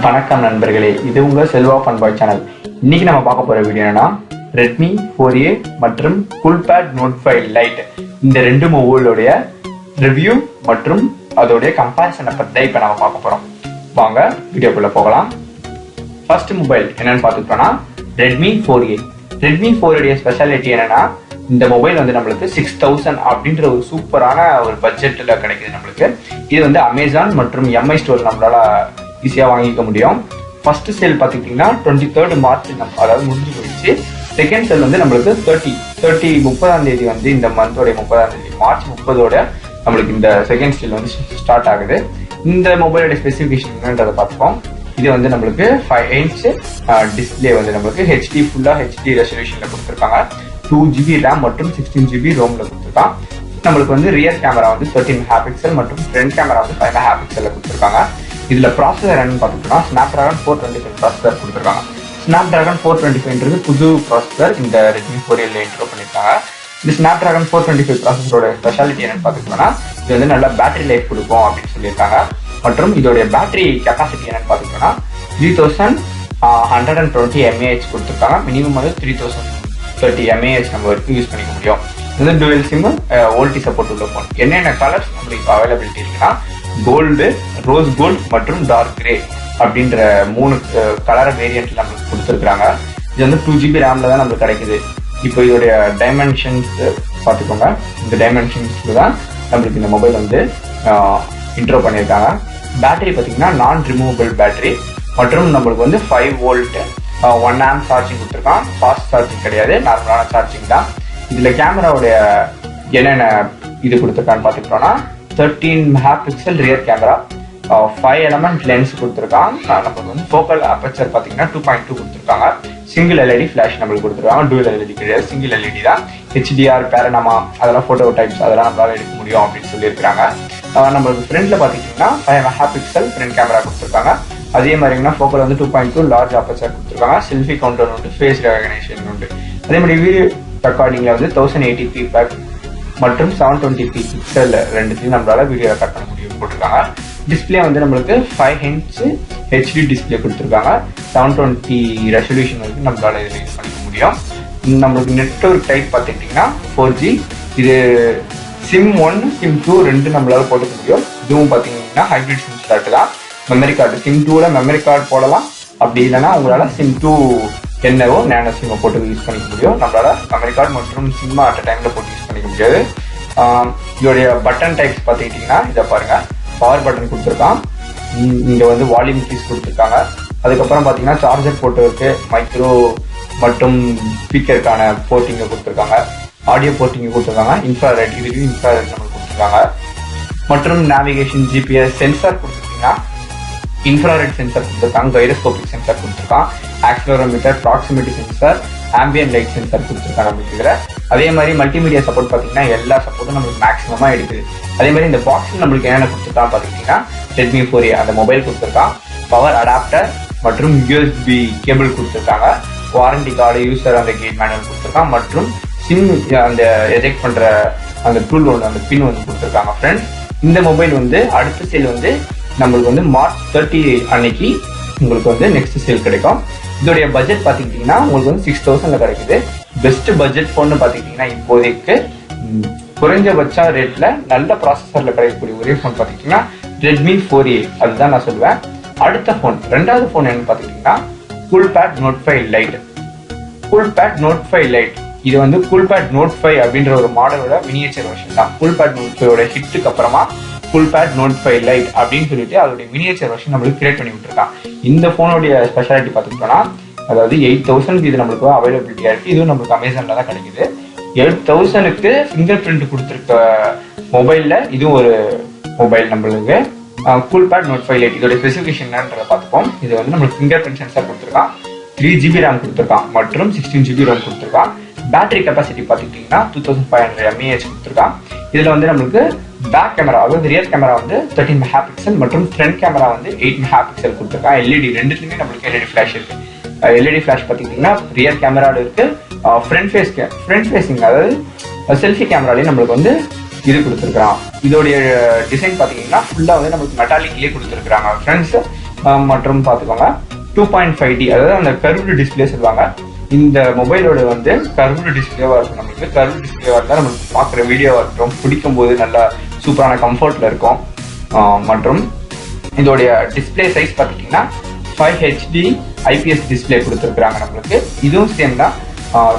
வணக்கம் நண்பர்களே, இது உங்க செல்வா ஃபன் பாய் சேனல். இன்னைக்கு நம்ம பார்க்க போற வீடியோ என்னன்னா Redmi 4A மற்றும் Coolpad Note 5 Lite இந்த ரெண்டு மொபைலோடைய ரிவ்யூ மற்றும் அதோடைய கம்பேரிசனை பத்தி தான் இப்ப நம்ம பார்க்க போறோம். வாங்க வீடியோக்குள்ள போகலாம். ஃபர்ஸ்ட் மொபைல் என்னன்னு பார்த்துக்கிட்டோம்னா Redmi 4A. Redmi 4A speciality என்னன்னா இந்த மொபைல் வந்து நம்மளுக்கு 6000 அப்படின்ற ஒரு சூப்பரான ஒரு பட்ஜெட்ல கிடைக்குது நம்மளுக்கு. இது வந்து அமேசான் மற்றும் எம்ஐ ஸ்டோர் நம்மளால ஈஸியா வாங்கிக்க முடியும். ஃபர்ஸ்ட் சேல் பாத்தீங்கன்னா 23rd மார்ச் அதாவது முடிஞ்சு போயிடுச்சு. செகண்ட் சேல் வந்து நம்மளுக்கு 30ஆம் தேதி வந்து இந்த மந்தோட 30ஆம் தேதி மார்ச் 30ஓட நம்மளுக்கு இந்த செகண்ட் சேல் வந்து ஸ்டார்ட் ஆகுது. இந்த மொபைலோட ஸ்பெசிபிகேஷன் என்னன்றதை பார்ப்போம். இது வந்து நம்மளுக்கு 5 inch டிஸ்பிளே வந்து நம்மளுக்கு ஹெச்டி ஃபுல்லா ஹெச்டி ரெசல்யூஷன்ல கொடுத்துருக்காங்க. 2GB RAM மற்றும் 16GB ரோம்ல கொடுத்துருக்காங்க. நம்மளுக்கு வந்து ரியர் கேமரா வந்து 13 மெகாபிக்சல் மற்றும் ஃப்ரண்ட் கேமரா வந்து 5 மெகாபிக்சல்ல கொடுத்துருக்காங்க. இதுல ப்ராசஸர் என்னன்னு பார்த்துட்டோம்னா Snapdragon 425 ப்ராசஸர் கொடுத்துருக்காங்க. Snapdragon 425ன்றது புது ப்ராசஸர் இந்த Redmi 4A இன்ட்ரோ பண்ணிருக்காங்க. இந்த Snapdragon 425 ப்ராசஸரோட ஸ்பெஷாலிட்டி என்னன்னு பார்த்துட்டோம்னா இது வந்து நல்ல பேட்டரி லைஃப் கொடுக்கும் அப்படின்னு சொல்லியிருக்காங்க. மற்றும் இதோடைய பேட்டரி கெப்பாசிட்டி என்னன்னு பார்த்துட்டோம்னா 3120 mAh கொடுத்துருக்காங்க. மினிமம் வந்து 3030 mAh நம்ம வரைக்கும் யூஸ் பண்ணிக்க முடியும். இது டுவெல் சிம் ஓல்டி சப்போர்ட் உள்ள போன். என்னென்ன கலர்ஸ் நம்மளுக்கு அவைலபிலிட்டி இருக்குன்னா கோல்டு, ரோஸ் கோல்டு மற்றும் டார்க் கிரே அப்படின்ற 3 கலர் வேரியன்ட்ல நம்மளுக்கு கொடுத்துருக்காங்க. இது வந்து 2GB ரேம்ல தான் நம்மளுக்கு கிடைக்குது. இப்போ இதோடைய டைமென்ஷன்ஸ் பார்த்துக்கோங்க. இந்த டைமென்ஷன்ஸ்ல தான் நம்மளுக்கு இந்த மொபைல் வந்து இன்ட்ரோ பண்ணியிருக்காங்க. பேட்டரி பார்த்தீங்கன்னா நான் ரிமூவபிள் பேட்டரி மற்றும் நம்மளுக்கு வந்து 5 வோல்ட் 1 amp சார்ஜிங் கொடுத்துருக்கான். ஃபாஸ்ட் சார்ஜிங் கிடையாது, நார்மலான சார்ஜிங் தான். இதுல கேமராவுடைய என்னென்ன இது கொடுத்துருக்கான்னு பார்த்துக்கிட்டோம்னா 13 megapixel rear camera, 5 element lens கொடுத்துருக்காங்க. நமக்கு வந்து ஃபோக்கல் அப்பச்சர் பார்த்தீங்கன்னா 2.2 கொடுத்துருக்காங்க. சிங்கிள் எல்இடி ஃபிளாஷ் நம்மளுக்கு கொடுத்துருக்காங்க. டூவல் எல்இடி கிடையாது, சிங்கிள் எல்இடி தான். HDR, பேரனமா அதெல்லாம் போட்டோ டைப்ஸ் அதெல்லாம் நம்மளால எடுக்க முடியும் அப்படின்னு சொல்லியிருக்காங்க. நம்மளுக்கு ஃப்ரண்ட்ல பாத்தீங்கன்னா 5 மெகாபிக்சல் ஃப்ரண்ட் கேமரா கொடுத்துருக்காங்க. அதே மாதிரிங்கன்னா ஃபோக்கல் வந்து 2.2 லார்ஜ் அப்பச்சர் கொடுத்துருக்காங்க. செல்ஃபி கவுண்டர் உண்டு, ஃபேஸ் ரெகக்னேஷன் உண்டு. அதே மாதிரி வீடியோ ரெக்கார்டிங்ல வந்து 1080p பேக் மற்றும் 720p பிக்சல் ரெண்டுத்தையும் நம்மளால வீடியோ ரெக்கார்ட் பண்ண முடியும் போட்டிருக்காங்க. டிஸ்பிளே வந்து நம்மளுக்கு 5 inch ஹெச்டி டிஸ்பிளே கொடுத்துருக்காங்க. 720 ரெசல்யூஷன் வரைக்கும் நம்மளால இதில் யூஸ் பண்ணிக்க முடியும். நம்மளுக்கு நெட்வொர்க் டைப் பார்த்துக்கிட்டிங்கன்னா 4G. இது சிம் 1 சிம் 2 ரெண்டு நம்மளால போட்டுக்க முடியும். இதுவும் பார்த்தீங்கன்னா ஹைபிரிட் சிம் ஸ்லாட் தான். மெமரி கார்டு சிம் 2ல மெமரி கார்டு போடலாம். அப்படி இல்லைன்னா உங்களால சிம் 2 என்னவோ நேனோ சிம்மை போட்டு யூஸ் பண்ணிக்க முடியும். நம்மளால மெமரி கார்டு மற்றும் சிம்மா அட் டைம்ல போட்டு யூஸ் பண்ணிக்க முடியாது. இதோடைய பட்டன் டைப்ஸ் பார்த்துக்கிட்டிங்கன்னா இதை பாருங்க. பவர் பட்டன் கொடுத்துருக்கான். இங்க வந்து வால்யூம் கீஸ் கொடுத்துருக்காங்க. அதுக்கப்புறம் பார்த்தீங்கன்னா சார்ஜர் போட்டு இருக்கு. மைக்ரோ மற்றும் ஸ்பீக்கருக்கான போர்ட்டிங்க கொடுத்துருக்காங்க. ஆடியோ போர்ட்டிங்க கொடுத்துருக்காங்க. இன்ஃப்ராரெட், இதுக்கு இன்ஃப்ராரெட் நம்மளுக்கு கொடுத்துருக்காங்க. மற்றும் நேவிகேஷன், ஜிபிஎஸ், சென்சார் கொடுத்துருக்கீங்கன்னா இன்ஃப்ராரெட் சென்சார் கொடுத்துருக்காங்க. கைரோஸ்கோபிக் சென்சார் கொடுத்துருக்கான். Accelerometer, proximity sensor, ambient light sensor கொடுத்துருக்காங்க நம்மளுக்கு இதுல. அதே மாதிரி மல்டிமீடியா சப்போர்ட் பார்த்தீங்கன்னா எல்லா சப்போர்ட்டும் நம்மளுக்கு மேக்ஸிமமா எடுக்குது. அதே மாதிரி இந்த பாக்ஸில் நம்மளுக்கு என்னென்ன கொடுத்துருக்கான் பார்த்தீங்கன்னா Redmi 4A அந்த மொபைல் கொடுத்துருக்கான். பவர் அடாப்டர் மற்றும் USB கேபிள் கொடுத்துருக்காங்க. வாரண்டி கார்டு, யூசர் அந்த கேட் மேனுவல் கொடுத்துருக்கான். மற்றும் சிம் அந்த எஜெக்ட் பண்ற அந்த டூல் ஒன்று, அந்த பின் வந்து கொடுத்துருக்காங்க. ஃப்ரெண்ட்ஸ், இந்த மொபைல் வந்து அடுத்த சேல் வந்து நம்மளுக்கு வந்து மார்ச் 30 அன்னைக்கு உங்களுக்கு வந்து நெக்ஸ்ட் சேல் கிடைக்கும். இதோடைய பட்ஜெட் பாத்துக்கிட்டீங்கன்னா உங்களுக்கு வந்து 6000ல கிடைக்குது. பெஸ்ட் பட்ஜெட் போன் பாத்துக்கிட்டீங்கன்னா இப்போதைக்கு குறைஞ்சபட்ச ரேட்ல நல்ல ப்ராசஸர்ல கிடைக்கக்கூடிய ஒரே போன் பாத்துக்கிட்டீங்கன்னா Redmi 4A அதுதான் நான் சொல்லுவேன். அடுத்த போன், ரெண்டாவது போன் என்னன்னு பாத்துக்கிட்டீங்கன்னா Coolpad Note 5 Lite. Coolpad Note 5 Lite இது வந்து Coolpad Note 5 அப்படின்ற ஒரு மாடலோட மினியேச்சர் வெர்ஷன் தான். Coolpad Note 5ஓட ஹிட்டுக்கு அப்புறமா Coolpad Note 5 Lite அப்படின்னு சொல்லிட்டு அதோட மினியேச்சர் வெர்ஷன் நம்மளுக்கு கிரியேட் பண்ணி விட்டுருக்கான். இந்த போனுடைய ஸ்பெஷாலிட்டி பார்த்துக்கிட்டோம்னா அதாவது 8000 இது நம்மளுக்கு அவைலபிலிட்டியா இருக்கு. இதுவும் நம்மளுக்கு அமேசான்ல தான் கிடைக்குது. 8000க்கு ஃபிங்கர் பிரிண்ட் கொடுத்துருக்க மொபைல்ல இதுவும் ஒரு மொபைல் நம்மளுக்கு Coolpad Note 5 Lite. இதோட ஸ்பெசிபிகேஷன் என்னன்றதை பார்த்துப்போம். இது வந்து நம்மளுக்கு ஃபிங்கர் பிரிண்ட் சென்சார் கொடுத்துருக்கான். 3GB RAM கொடுத்துருக்கான் மற்றும் 16GB ரோம் கொடுத்துருக்கான். பேட்டரி கெப்பாசிட்டி பார்த்துக்கிட்டிங்கன்னா 2500 mAh கொடுத்துருக்கான். இதுல வந்து நம்மளுக்கு பேக் கேமரா அதாவது ரியர் கேமரா வந்து 13 மெகாபிக்சல் மற்றும் ஃப்ரண்ட் கேமரா வந்து 8 மெகாபிக்சல் கொடுத்துருக்கான். எல்இடி ரெண்டுத்துலயுமே நம்மளுக்கு எல்இடி ஃபிளாஷ் இருக்கு. எல்இடி ஃபிளாஷ் பார்த்துக்கிட்டிங்கன்னா ரியர் கேமரால இருக்கு. ஃப்ரண்ட் ஃபேசிங் அதாவது செல்ஃபி கேமராலையும் நம்மளுக்கு வந்து இது கொடுத்துருக்கான். இதோடைய டிசைன் பாத்தீங்கன்னா ஃபுல்லா வந்து நமக்கு மெட்டாலிக்லயே கொடுத்துருக்காங்க ஃப்ரெண்ட்ஸ். மற்றும் பார்த்துக்கோங்க 2.5D, அதாவது அந்த கர்வ்டு டிஸ்பிளே சொல்லுவாங்க. இந்த மொபைலோட வந்து கர்வ்டு டிஸ்பிளேவா இருக்கும். நம்மளுக்கு கர்வ்டு டிஸ்பிளேவா இருந்தால் நம்மளுக்கு பார்க்குற வீடியோவா இருக்கட்டும், பிடிக்கும் போது நல்லா சூப்பரான கம்ஃபர்ட்ல இருக்கும். மற்றும் இதோடைய டிஸ்பிளே சைஸ் பார்த்துக்கிட்டிங்கன்னா 5HD IPS டிஸ்பிளே கொடுத்துருக்குறாங்க நம்மளுக்கு. இதுவும் சேம் தான்.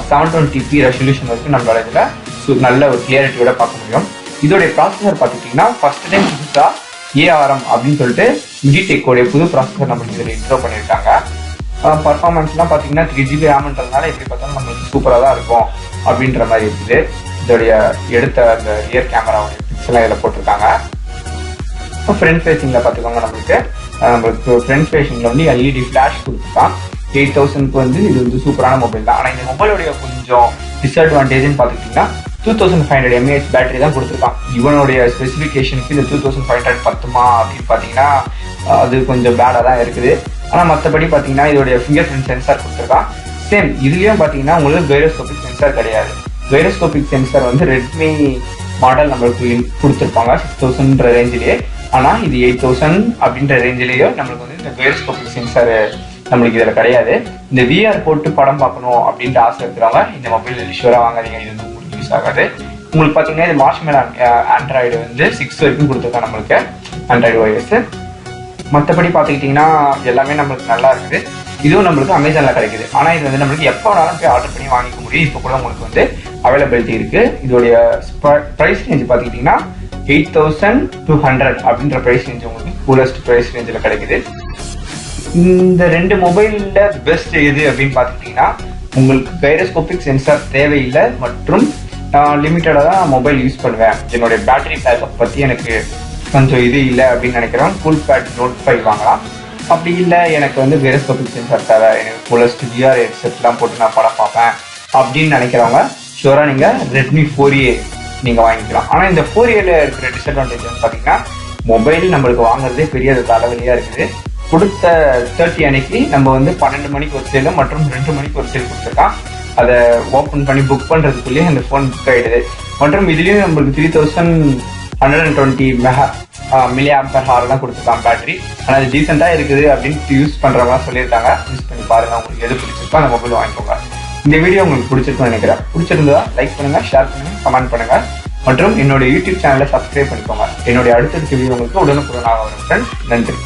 720p ரெசல்யூஷன் வரைக்கும் நம்மளால இதில் நல்ல ஒரு கிளியரிட்டியோட பார்க்க முடியும். இதோடைய ப்ராசஸர் பார்த்துக்கிட்டிங்கன்னா ஃபர்ஸ்ட் டைம் புதுசாக ARM அப்படின்னு சொல்லிட்டு மிடிடெக்கோடைய புது ப்ராசஸர் நம்மளுக்கு இதில் இன்ட்ரோ பண்ணியிருக்காங்க. பர்ஃபார்மன்ஸ்லாம் பார்த்தீங்கன்னா 3GB ரேம்ன்றதுனால எப்படி பார்த்தாலும் நம்மளுக்கு சூப்பராக தான் இருக்கும் அப்படின்ற மாதிரி இருக்குது. இதோடைய எடுத்த அந்த ரியர் கேமராவுடைய பிக்சலாம் இதில் போட்டிருக்காங்க. ஃப்ரண்ட் ஃபேஸிங்கில் பார்த்துக்கோங்க, நம்மளுக்கு ஃப்ரண்ட் ஃபேஸிங்கில் வந்து LED ஃப்ளாஷ் கொடுத்துருக்கான். 8000க்கு வந்து இது வந்து சூப்பரான மொபைல் தான். ஆனால் இந்த மொபைலுடைய கொஞ்சம் டிஸ்அட்வான்டேஜ்னு பார்த்துக்கிட்டிங்கன்னா 2500 mAh பேட்டரி தான் கொடுத்துருக்கான். இவனுடைய ஸ்பெசிஃபிகேஷனுக்கு இந்த 2500 பத்துமா அப்படின்னு பார்த்தீங்கன்னா அது கொஞ்சம் பேடாக தான் இருக்குது. ஆனால் மற்றபடி பார்த்தீங்கன்னா இதோடைய ஃபிங்கர் பிரிண்ட் சென்சார் கொடுத்துருக்கான். சேம் இதுலேயும் பார்த்தீங்கன்னா உங்களுக்கு கைரோஸ்கோபிக் சென்சார் கிடையாது. கைரோஸ்கோபிக் சென்சார் வந்து ரெட்மி மாடல் நம்மளுக்கு கொடுத்துருப்பாங்க 6000 ரேஞ்சிலேயே. ஆனால் இது 8000 அப்படின்ற ரேஞ்சிலேயோ நம்மளுக்கு வந்து இந்த கைரோஸ்கோபிக் சென்சார் நம்மளுக்கு இதில் கிடையாது. இந்த VR போட்டு படம் பார்க்கணும் அப்படின்ற ஆசை இருக்கிறவங்க இந்த மொபைல் ஷூராக வாங்காதீங்க. இது வந்து உங்களுக்கு யூஸ் ஆகாது. உங்களுக்கு பார்த்தீங்கன்னா இது மார்ஷ்மெலன் ஆண்ட்ராய்டு வந்து 6 வரைக்கும் கொடுத்துருக்காங்க நம்மளுக்கு, ஆண்ட்ராய்டு OS. மற்றபடி பார்த்துக்கிட்டிங்கன்னா எல்லாமே நம்மளுக்கு நல்லா இருக்குது. இதுவும் நம்மளுக்கு அமேசானில் கிடைக்குது. ஆனால் இது வந்து நம்மளுக்கு எப்போ வேணாலும் போய் ஆர்டர் பண்ணி வாங்கிக்க முடியும். இப்போ கூட உங்களுக்கு வந்து அவைலபிலிட்டி இருக்குது. இதோடைய ப்ரைஸ் ரேஞ்ச் பார்த்துக்கிட்டிங்கன்னா 8200 அப்படின்ற ப்ரைஸ் ரேஞ்ச் உங்களுக்கு கூலஸ்ட் ப்ரைஸ் ரேஞ்சில் கிடைக்குது. இந்த ரெண்டு மொபைலில் பெஸ்ட் எது அப்படின்னு பார்த்துக்கிட்டிங்கன்னா உங்களுக்கு கைரோஸ்கோபிக் சென்சார் தேவையில்லை மற்றும் லிமிட்டடாக தான் மொபைல் யூஸ் பண்ணுவேன், என்னுடைய பேட்டரி பேக்கப் பற்றி எனக்கு கொஞ்சம் இது இல்லை அப்படின்னு நினைக்கிறேன், ஃபுல் பேட் Note 5 வாங்கலாம். அப்படி இல்லை எனக்கு வந்து கைரோஸ்கோபிக் சென்சார் தேவை, எனக்கு ஃபுல்லஸ்ட் VR ஹெட்செட்லாம் போட்டு நான் படம் பார்ப்பேன் அப்படின்னு நினைக்கிறவங்க ஷூராக நீங்கள் Redmi 4A நீங்கள் வாங்கிக்கலாம். ஆனால் இந்த 4Aல இருக்கிற டிஸ்அட்வான்டேஜ் வந்து பார்த்தீங்கன்னா மொபைல் நம்மளுக்கு வாங்குறதே பெரிய தலைவலியாக இருக்குது. கொடுத்த 30 அன்னைக்கு நம்ம வந்து 12 மணிக்கு ஒரு சேல் மற்றும் 2 மணிக்கு ஒரு சேல் கொடுத்துருக்கான். அதை ஓப்பன் பண்ணி புக் பண்ணுறதுக்குள்ளேயே அந்த ஃபோன் புக் ஆகிடுது. மற்றும் இதுலேயும் நம்மளுக்கு 3120 mAh கொடுத்துருக்கான் பேட்டரி. ஆனால் அது டீசெண்டாக இருக்குது அப்படின்னு யூஸ் பண்ணுறவங்க சொல்லியிருக்காங்க. யூஸ் பண்ணி பாருங்கள், உங்களுக்கு எது பிடிச்சிருக்கோ அந்த மொபைல் வாங்கிக்கோங்க. இந்த வீடியோ உங்களுக்கு பிடிச்சிருக்குன்னு நினைக்கிறேன். பிடிச்சிருந்தா லைக் பண்ணுங்கள், ஷேர் பண்ணுங்கள், கமெண்ட் பண்ணுங்கள் மற்றும் என்னோட யூடியூப் சேனலை சப்ஸ்கிரைப் பண்ணிக்கோங்க. என்னுடைய அடுத்தடுத்த வீடியோ உங்களுக்கு உடனுக்குடனாக வரும் ஃப்ரெண்ட்ஸ். நன்றி.